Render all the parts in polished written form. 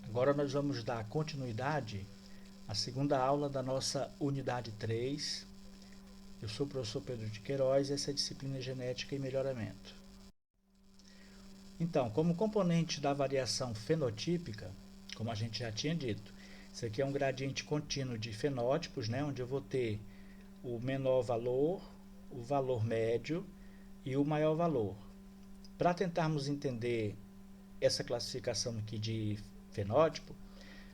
Agora nós vamos dar continuidade à segunda aula da nossa unidade 3. Eu sou o professor Pedro de Queiroz e essa é a disciplina Genética e Melhoramento. Então, como componente da variação fenotípica, como a gente já tinha dito, isso aqui é um gradiente contínuo de fenótipos, né, onde eu vou ter o menor valor, o valor médio e o maior valor. Para tentarmos entender essa classificação aqui de fenótipo,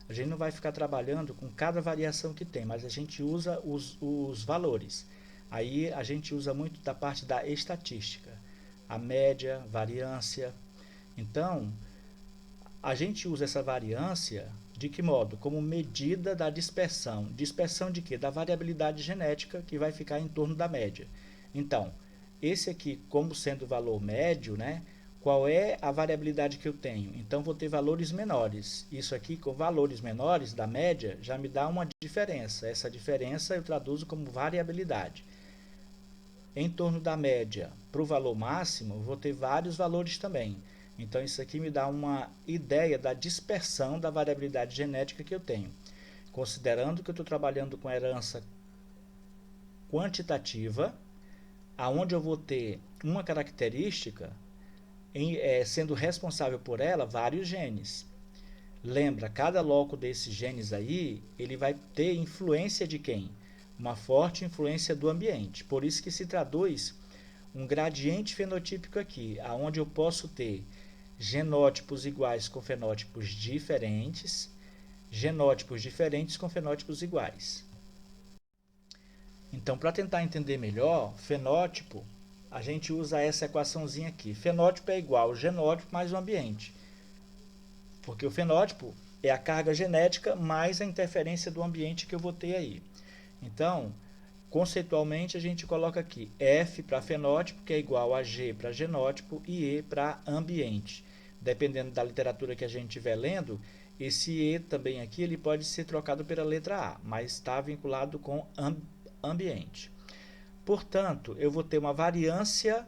a gente não vai ficar trabalhando com cada variação que tem, mas a gente usa os valores. Aí a gente usa muito da parte da estatística, a média, variância. Então, a gente usa essa variância de que modo? Como medida da dispersão. Dispersão de quê? Da variabilidade genética que vai ficar em torno da média. Então, esse aqui, como sendo o valor médio, né? Qual é a variabilidade que eu tenho? Então, vou ter valores menores. Isso aqui, com valores menores da média, já me dá uma diferença. Essa diferença eu traduzo como variabilidade. Em torno da média, para o valor máximo, vou ter vários valores também. Então, isso aqui me dá uma ideia da dispersão da variabilidade genética que eu tenho. Considerando que eu estou trabalhando com herança quantitativa, aonde eu vou ter uma característica sendo responsável por ela vários genes. Lembra, cada loco desses genes aí, ele vai ter influência de quem? Uma forte influência do ambiente. Por isso que se traduz um gradiente fenotípico aqui, aonde eu posso ter genótipos iguais com fenótipos diferentes, genótipos diferentes com fenótipos iguais. Então, para tentar entender melhor, fenótipo, a gente usa essa equaçãozinha aqui. Fenótipo é igual ao genótipo mais o ambiente. Porque o fenótipo é a carga genética mais a interferência do ambiente que eu vou ter aí. Então, conceitualmente, a gente coloca aqui F para fenótipo, que é igual a G para genótipo, e E para ambiente. Dependendo da literatura que a gente estiver lendo, esse E também aqui ele pode ser trocado pela letra A, mas está vinculado com ambiente. Portanto, eu vou ter uma variância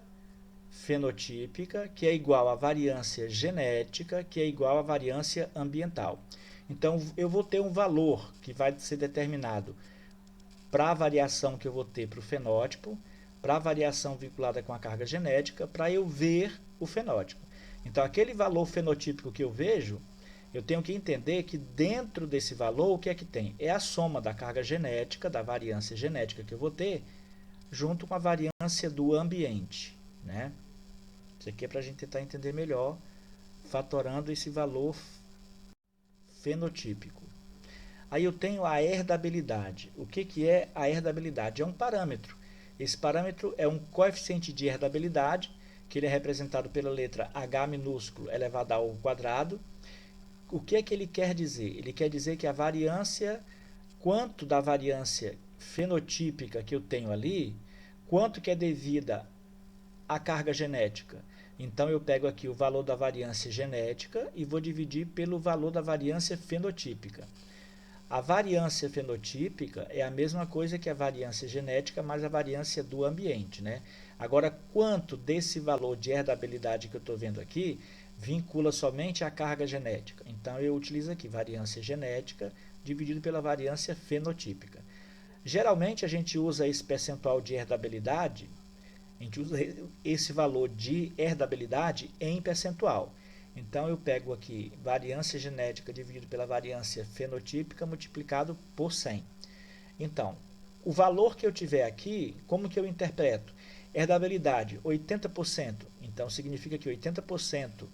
fenotípica, que é igual à variância genética, que é igual à variância ambiental. Então, eu vou ter um valor que vai ser determinado para a variação que eu vou ter para o fenótipo, para a variação vinculada com a carga genética, para eu ver o fenótipo. Então, aquele valor fenotípico que eu vejo, eu tenho que entender que dentro desse valor, o que é que tem? É a soma da carga genética, da variância genética que eu vou ter, junto com a variância do ambiente, né? Isso aqui é para a gente tentar entender melhor, fatorando esse valor fenotípico. Aí eu tenho a herdabilidade. O que é a herdabilidade? É um parâmetro. Esse parâmetro é um coeficiente de herdabilidade, que ele é representado pela letra H minúsculo elevado ao quadrado. O que é que ele quer dizer? Ele quer dizer que a variância, quanto da variância fenotípica que eu tenho ali, quanto que é devida à carga genética. Então, eu pego aqui o valor da variância genética e vou dividir pelo valor da variância fenotípica. A variância fenotípica é a mesma coisa que a variância genética, mais a variância do ambiente, né? Agora, quanto desse valor de herdabilidade que eu estou vendo aqui vincula somente a carga genética? Então, eu utilizo aqui variância genética dividido pela variância fenotípica. Geralmente, a gente usa esse percentual de herdabilidade, a gente usa esse valor de herdabilidade em percentual. Então, eu pego aqui variância genética dividido pela variância fenotípica multiplicado por 100. Então, o valor que eu tiver aqui, como que eu interpreto? Herdabilidade, 80%. Então, significa que 80%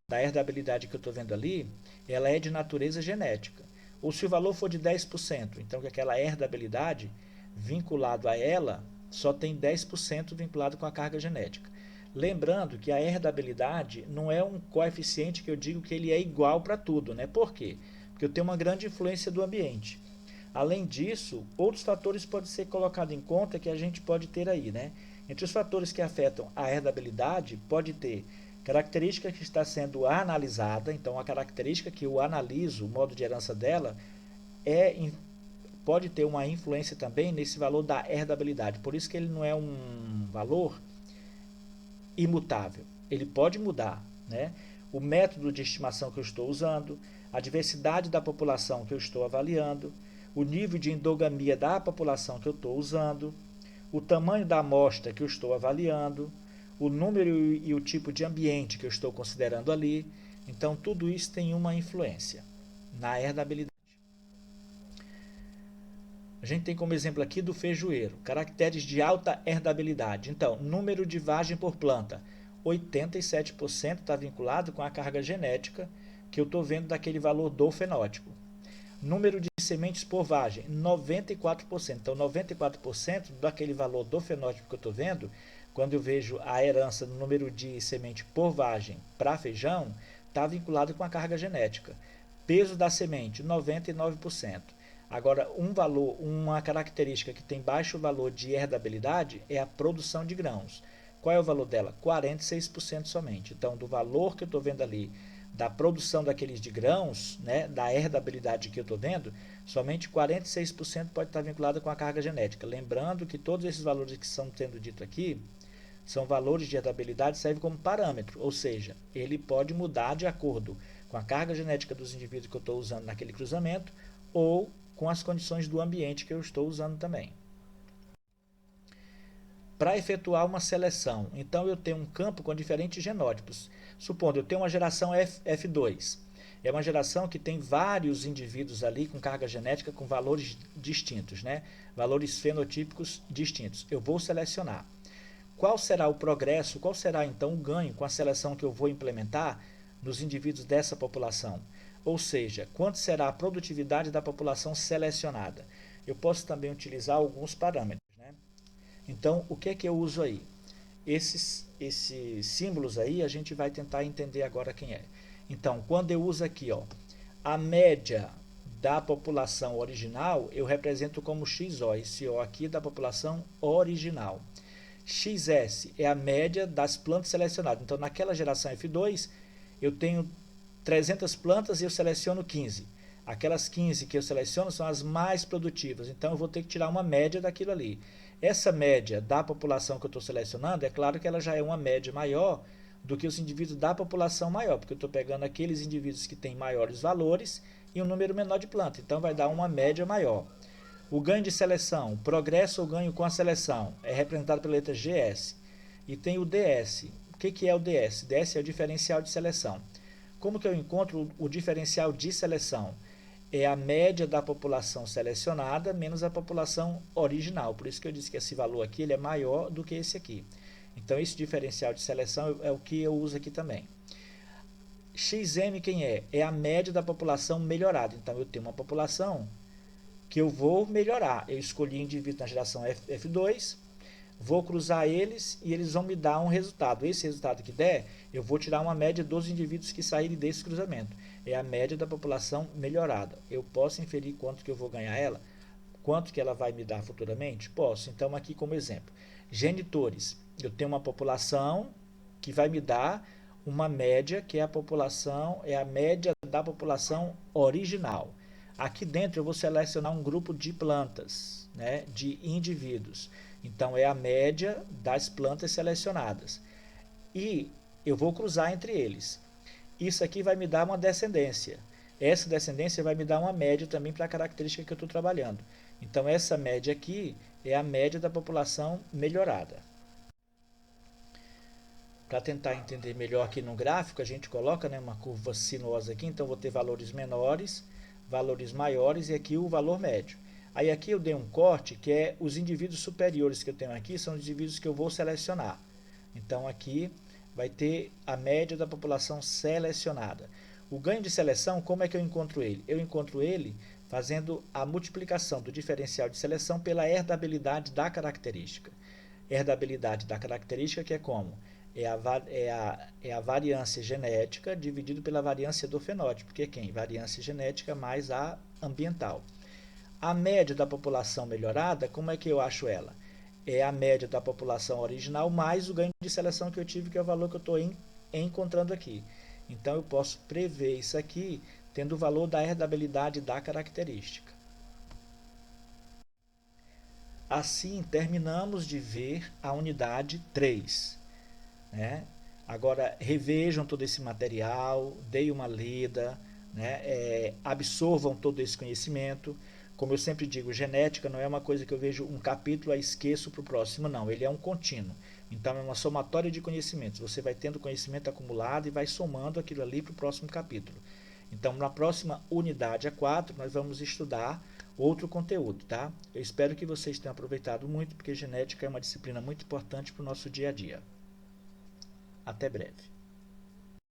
da herdabilidade que eu estou vendo ali, ela é de natureza genética. Ou se o valor for de 10%, então que aquela herdabilidade vinculado a ela só tem 10% vinculado com a carga genética. Lembrando que a herdabilidade não é um coeficiente que eu digo que ele é igual para tudo, né? Por quê? Porque eu tenho uma grande influência do ambiente. Além disso, outros fatores podem ser colocados em conta que a gente pode ter aí, né? Entre os fatores que afetam a herdabilidade, pode ter característica que está sendo analisada, então a característica que eu analiso, o modo de herança dela, pode ter uma influência também nesse valor da herdabilidade. Por isso que ele não é um valor imutável. Ele pode mudar, né? o método de estimação que eu estou usando, a diversidade da população que eu estou avaliando, o nível de endogamia da população que eu estou usando, o tamanho da amostra que eu estou avaliando, o número e o tipo de ambiente que eu estou considerando ali. Então, tudo isso tem uma influência na herdabilidade. A gente tem como exemplo aqui do feijoeiro, caracteres de alta herdabilidade. Então, número de vagem por planta, 87% está vinculado com a carga genética que eu estou vendo daquele valor do fenótipo. Número de sementes por vagem, 94%. Então, 94% daquele valor do fenótipo que eu estou vendo, quando eu vejo a herança no número de semente por vagem para feijão, está vinculado com a carga genética. Peso da semente, 99%. Agora, uma característica que tem baixo valor de herdabilidade é a produção de grãos. Qual é o valor dela? 46% somente. Então, do valor que eu estou vendo ali, da produção daqueles de grãos, né, da herdabilidade que eu estou vendo, somente 46% pode estar vinculado com a carga genética. Lembrando que todos esses valores que estão sendo dito aqui são valores de herdabilidade, servem como parâmetro, ou seja, ele pode mudar de acordo com a carga genética dos indivíduos que eu estou usando naquele cruzamento ou com as condições do ambiente que eu estou usando também. Para efetuar uma seleção, então eu tenho um campo com diferentes genótipos. Supondo eu tenho uma geração F2, é uma geração que tem vários indivíduos ali com carga genética com valores distintos, né? Valores fenotípicos distintos. Eu vou selecionar. Qual será o progresso, qual será então o ganho com a seleção que eu vou implementar nos indivíduos dessa população? Ou seja, quanto será a produtividade da população selecionada? Eu posso também utilizar alguns parâmetros, né? Então, o que é que eu uso aí? Esses símbolos aí a gente vai tentar entender agora quem é. Então, quando eu uso aqui, ó, a média da população original, eu represento como XO, esse O aqui da população original. XS é a média das plantas selecionadas. Então, naquela geração F2, eu tenho 300 plantas e eu seleciono 15. Aquelas 15 que eu seleciono são as mais produtivas, então eu vou ter que tirar uma média daquilo ali. Essa média da população que eu estou selecionando, é claro que ela já é uma média maior do que os indivíduos da população maior, porque eu estou pegando aqueles indivíduos que têm maiores valores e um número menor de plantas, então vai dar uma média maior. O ganho de seleção, progresso ou ganho com a seleção, é representado pela letra GS. E tem o DS. O que é o DS? DS é o diferencial de seleção. Como que eu encontro o diferencial de seleção? É a média da população selecionada menos a população original. Por isso que eu disse que esse valor aqui ele é maior do que esse aqui. Então, esse diferencial de seleção é o que eu uso aqui também. XM quem é? É a média da população melhorada. Então, eu tenho uma população que eu vou melhorar. Eu escolhi indivíduos na geração F2, vou cruzar eles e eles vão me dar um resultado. Esse resultado que der, eu vou tirar uma média dos indivíduos que saírem desse cruzamento. É a média da população melhorada. Eu posso inferir quanto que eu vou ganhar ela? Quanto que ela vai me dar futuramente? Posso. Então, aqui como exemplo. Genitores. Eu tenho uma população que vai me dar uma média, que é a média da população original. Aqui dentro eu vou selecionar um grupo de plantas, né, de indivíduos. Então, é a média das plantas selecionadas. E eu vou cruzar entre eles. Isso aqui vai me dar uma descendência. Essa descendência vai me dar uma média também para a característica que eu estou trabalhando. Então, essa média aqui é a média da população melhorada. Para tentar entender melhor aqui no gráfico, a gente coloca, né, uma curva sinuosa aqui. Então, vou ter valores menores, valores maiores e aqui o valor médio. Aí aqui eu dei um corte, que é os indivíduos superiores que eu tenho aqui, são os indivíduos que eu vou selecionar. Então aqui vai ter a média da população selecionada. O ganho de seleção, como é que eu encontro ele? Eu encontro ele fazendo a multiplicação do diferencial de seleção pela herdabilidade da característica. Herdabilidade da característica que é como? É a variância genética dividido pela variância do fenótipo, que é quem? Variância genética mais a ambiental. A média da população melhorada, como é que eu acho ela? É a média da população original mais o ganho de seleção que eu tive, que é o valor que eu estou encontrando aqui. Então, eu posso prever isso aqui tendo o valor da herdabilidade da característica. Assim, terminamos de ver a unidade 3. Né? Agora, revejam todo esse material, deem uma lida, né? Absorvam todo esse conhecimento. Como eu sempre digo, genética não é uma coisa que eu vejo um capítulo e esqueço para o próximo, não. Ele é um contínuo. Então, é uma somatória de conhecimentos. Você vai tendo conhecimento acumulado e vai somando aquilo ali para o próximo capítulo. Então, na próxima unidade, a 4, nós vamos estudar outro conteúdo, tá? Eu espero que vocês tenham aproveitado muito, porque genética é uma disciplina muito importante para o nosso dia a dia. Até breve.